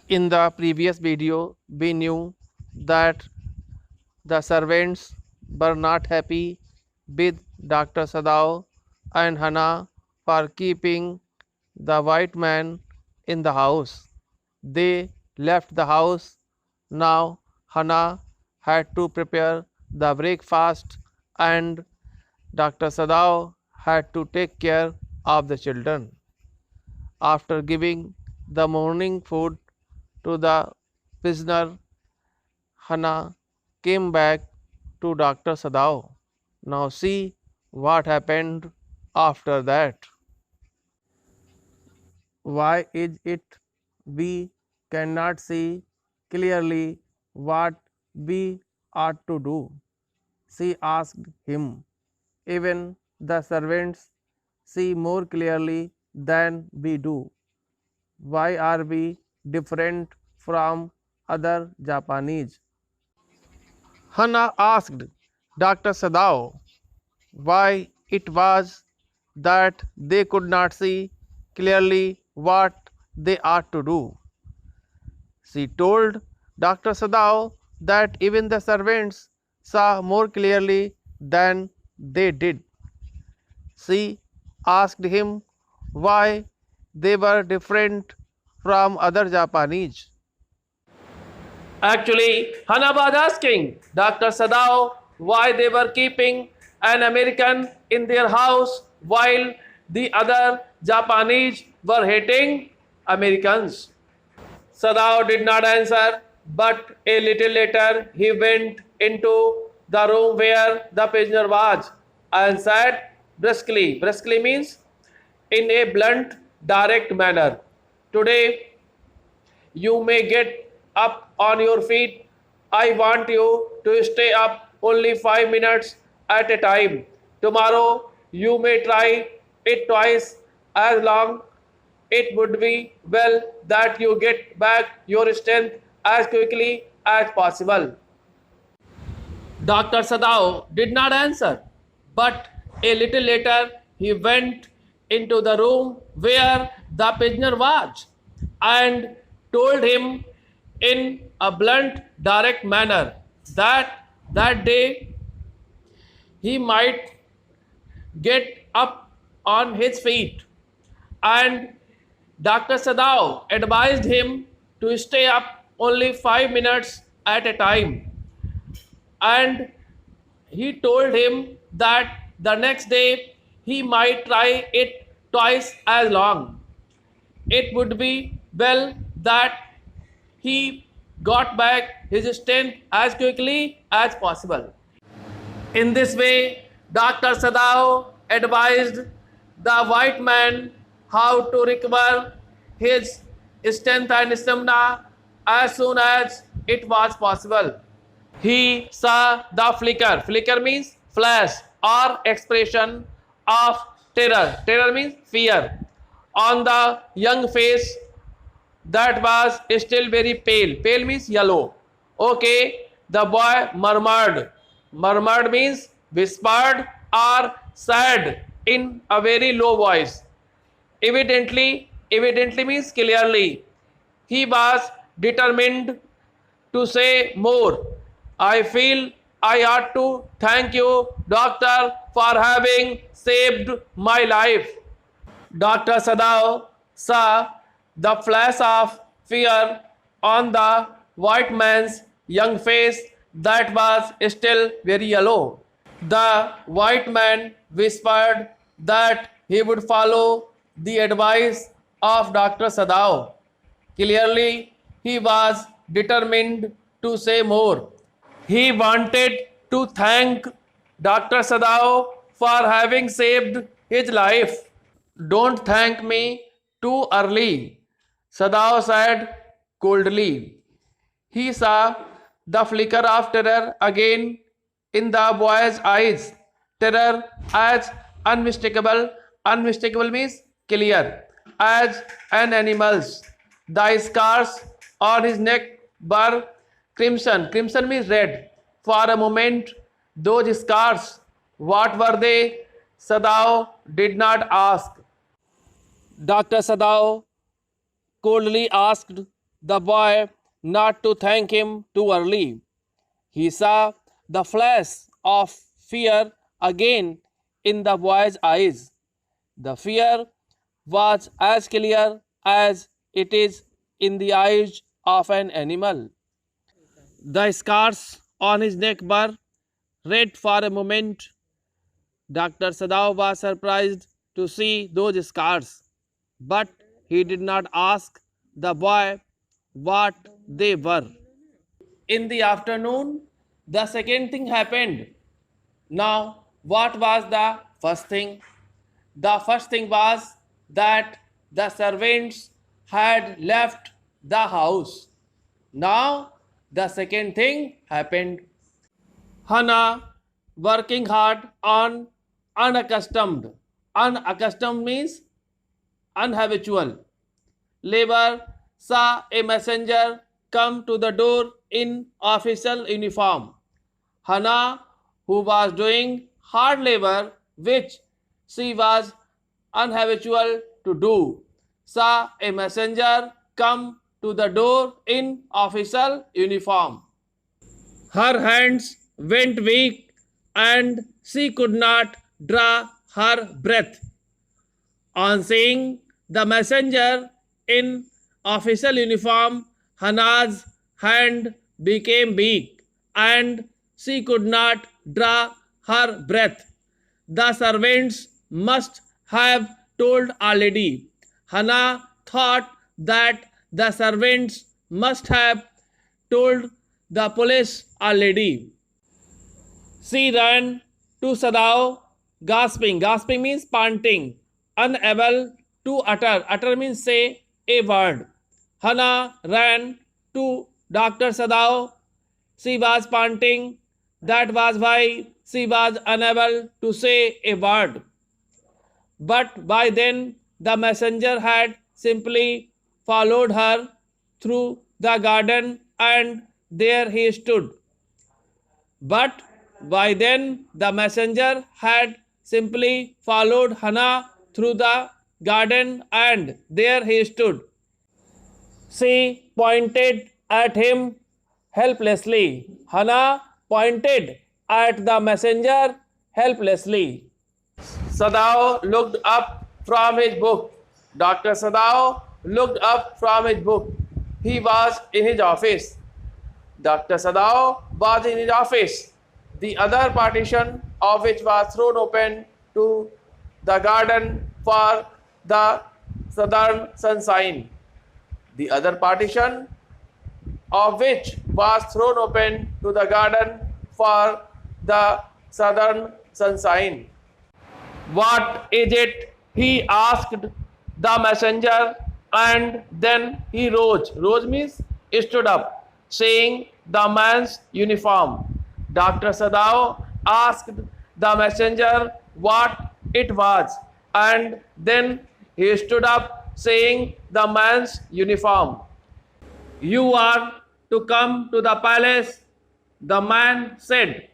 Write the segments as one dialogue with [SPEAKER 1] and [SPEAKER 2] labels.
[SPEAKER 1] In the previous video, we knew that the servants were not happy with Dr. Sadao and Hannah for keeping the white man in the house. They left the house. Now Hannah had to prepare the breakfast and Dr. Sadao had to take care of the children. After giving the morning food to the prisoner, Hannah came back to Dr. Sadao. Now see what happened after that. Why is it we cannot see clearly what we ought to do? She asked him. Even the servants see more clearly than we do. Why are we different from other Japanese? Hannah asked Dr. Sadao why it was that they could not see clearly what they ought to do. She told Dr. Sadao that even the servants saw more clearly than they did. She asked him why they were different from other Japanese. Actually, Hannah was asking Dr. Sadao why they were keeping an American in their house while the other Japanese were hating Americans. Sadao did not answer, but a little later he went into the room where the prisoner was and said briskly. Briskly means in a blunt, direct manner. Today you may get up on your feet. I want you to stay up only 5 minutes at a time. Tomorrow you may try it twice as long. It would be well that you get back your strength as quickly as possible. Dr. Sadao did not answer, but a little later he went into the room where the prisoner was and told him in a blunt, direct manner that day he might get up on his feet. And Dr. Sadao advised him to stay up only 5 minutes at a time. And he told him that the next day he might try it twice as long. It would be well that he got back his strength as quickly as possible. In this way, Dr. Sadao advised the white man how to recover his strength and stamina as soon as it was possible. He saw the flicker. Flicker means flash or expression of terror. Terror means fear on the young face that was still very pale. Pale means yellow. Okay, the boy murmured. Murmured means whispered or said in a very low voice. Evidently means clearly. He was determined to say more. I feel I ought to thank you, doctor, for having saved my life. Dr. Sadao saw the flash of fear on the white man's young face that was still very yellow. The white man whispered that he would follow the advice of Dr. Sadao. Clearly, he was determined to say more. He wanted to thank Dr. Sadao for having saved his life. Don't thank me too early, Sadao said coldly. He saw the flicker of terror again in the boy's eyes. Terror as unmistakable. Unmistakable means clear. As an animal's. The scars on his neck were crimson. Crimson means red. For a moment, those scars, what were they? Sadao did not ask. Dr. Sadao coldly asked the boy not to thank him too early. He saw the flash of fear again in the boy's eyes. The fear was as clear as it is in the eyes of an animal. The scars on his neck were red for a moment. Dr. Sadao was surprised to see those scars, but he did not ask the boy what they were. In the afternoon, the second thing happened. Now, what was the first thing? The first thing was that the servants had left the house. Now, the second thing happened. Hannah working hard on unaccustomed. Unaccustomed means unhabitual. Labor saw a messenger come to the door in official uniform. Hannah, who was doing hard labor, which she was unhabitual to do, saw a messenger come to the door in official uniform. Her hands went weak and she could not draw her breath. On seeing the messenger in official uniform, Hannah's hand became weak and she could not draw her breath. The servants must have told already. Hannah thought that the servants must have told the police already. She ran to Sadao, gasping. Gasping means panting, unable to utter. Utter means say a word. Hannah ran to Dr. Sadao. She was panting. That was why she was unable to say a word. But by then, the messenger had simply followed her through the garden and there he stood. But by then, the messenger had simply followed Hannah through the garden and there he stood. She pointed at him helplessly. Hannah pointed at the messenger helplessly. Sadao looked up from his book. Dr. Sadao looked up from his book. He was in his office. Dr. Sadao was in his office, the other partition of which was thrown open to the garden for the southern sunshine. The other partition of which was thrown open to the garden for the southern sunshine. What is it? He asked the messenger, and then he rose. Rose means stood up, saying the man's uniform. Dr. Sadao asked the messenger what it was, and then he stood up, saying the man's uniform. You are to come to the palace, the man said.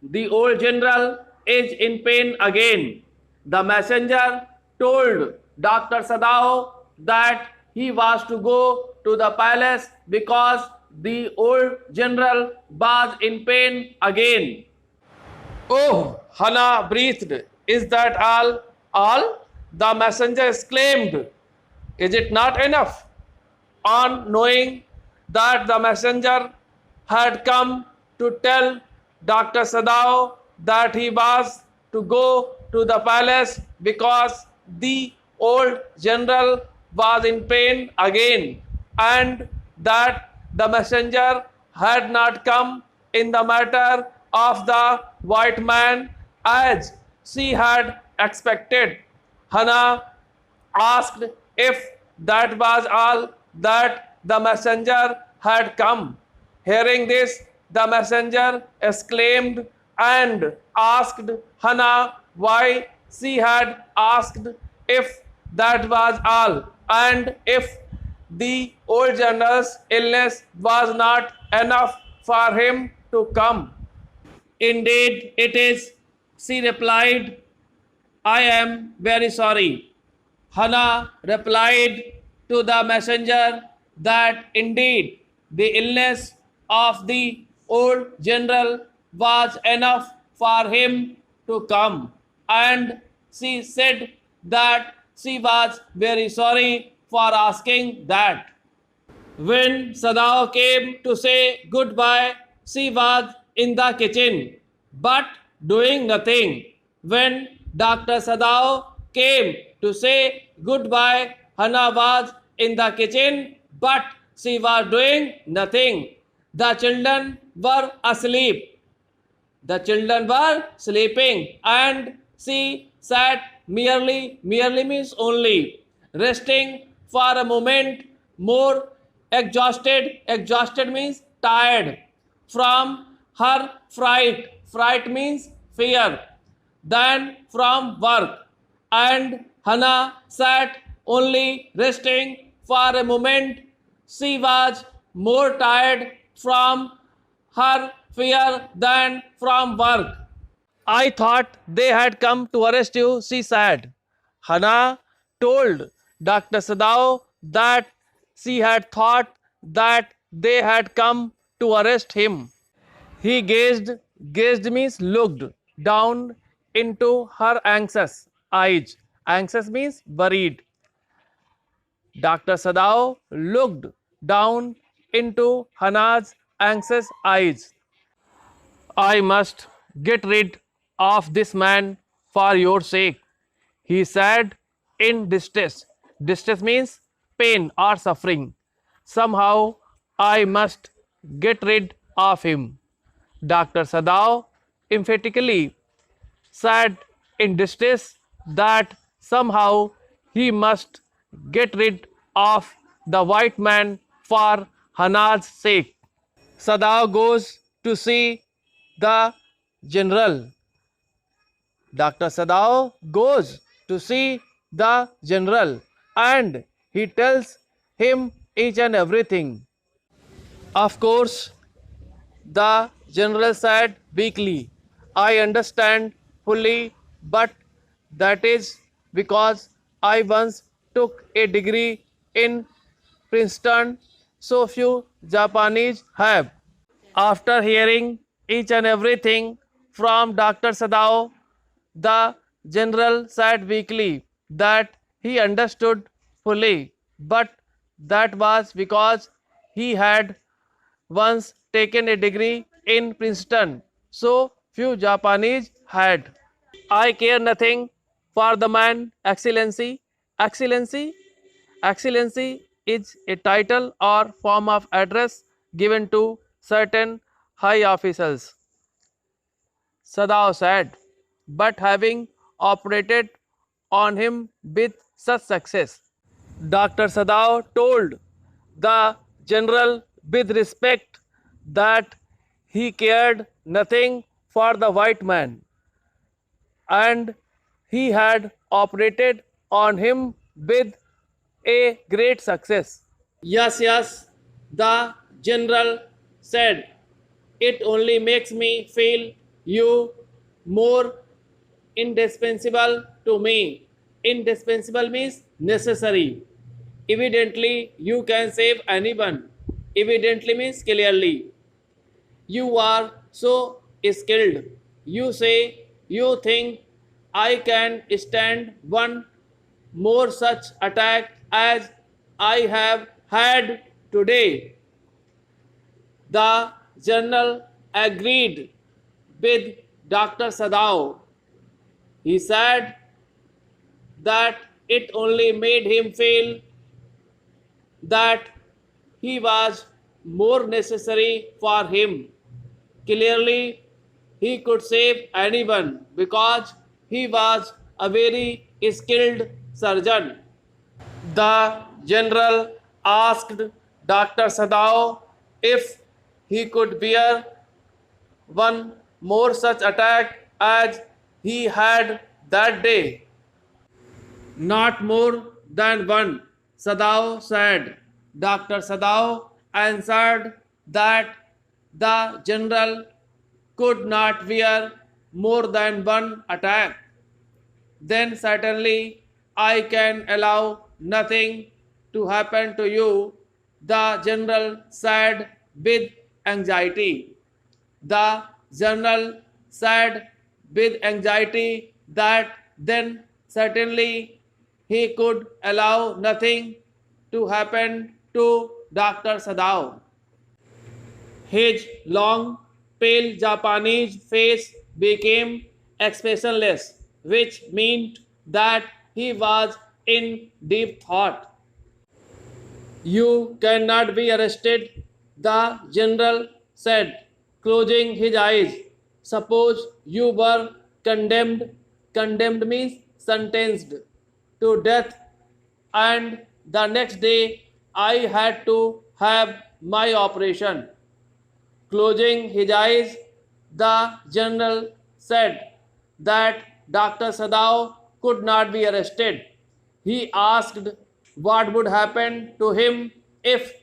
[SPEAKER 1] The old general is in pain again. The messenger told Dr. Sadao that he was to go to the palace because the old general was in pain again. Oh, Hannah breathed. Is that all? All? The messenger exclaimed. Is it not enough? On knowing that the messenger had come to tell Dr. Sadao that he was to go to the palace because the old general was in pain again, and that the messenger had not come in the matter of the white man as she had expected. Hannah asked if that was all that the messenger had come. Hearing this, the messenger exclaimed and asked Hannah why she had asked if that was all and if the old general's illness was not enough for him to come. Indeed, it is, she replied. I am very sorry. Hannah replied to the messenger, that indeed the illness of the old general was enough for him to come, and she said that she was very sorry for asking that. When Sadao came to say goodbye, she was in the kitchen, but doing nothing. When Dr. Sadao came to say goodbye, Hannah was in the kitchen, but she was doing nothing. The children were asleep. The children were sleeping, and she sat merely means only, resting for a moment more exhausted. Exhausted means tired from her fright. Fright means fear. Than from work. And Hannah sat only resting for a moment. She was more tired from her fear than from work. I thought they had come to arrest you, she said. Hannah told Dr. Sadao that she had thought that they had come to arrest him. He gazed means looked down into her anxious eyes. Anxious means worried. Dr. Sadao looked down into Hannah's anxious eyes. I must get rid of this man for your sake, he said in distress. Distress means pain or suffering. Somehow I must get rid of him. Dr. Sadao emphatically said in distress that somehow he must get rid of the white man for Hannah's sake. Sadao goes to see the general. Dr. Sadao goes to see the general and he tells him each and everything. Of course, the general said weakly, I understand fully, but that is because I once took a degree in Princeton, so few Japanese have. After hearing each and everything from Dr. Sadao, the general said weakly that he understood fully, but that was because he had once taken a degree in Princeton, so few Japanese had. I care nothing for the man, Excellency. Excellency, Excellency is a title or form of address given to certain high officials. Sadao said, but having operated on him with such success. Dr. Sadao told the general with respect that he cared nothing for the white man and he had operated on him with a great success. Yes, yes, the general said, it only makes me feel you more indispensable to me. Indispensable means necessary. Evidently, you can save anyone. Evidently means clearly. You are so skilled. You say you think I can stand one more such attack as I have had today. The general agreed with Dr. Sadao. He said that it only made him feel that he was more necessary for him. Clearly, he could save anyone because he was a very skilled surgeon. The general asked Dr. Sadao if he could bear one more such attack as he had that day. Not more than one, Sadao said. Dr. Sadao answered that the general could not bear more than one attack. Then certainly I can allow nothing to happen to you the general said with anxiety. The general said with anxiety that then certainly he could allow nothing to happen to Dr. Sadao. His long, pale Japanese face became expressionless, which meant that he was in deep thought. You cannot be arrested, the general said, closing his eyes. Suppose you were condemned, condemned means sentenced to death, and the next day I had to have my operation. Closing his eyes, the general said that Dr. Sadao could not be arrested. He asked what would happen to him if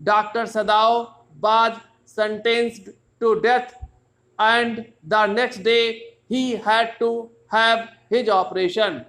[SPEAKER 1] Dr. Sadao was sentenced to death and the next day he had to have his operation.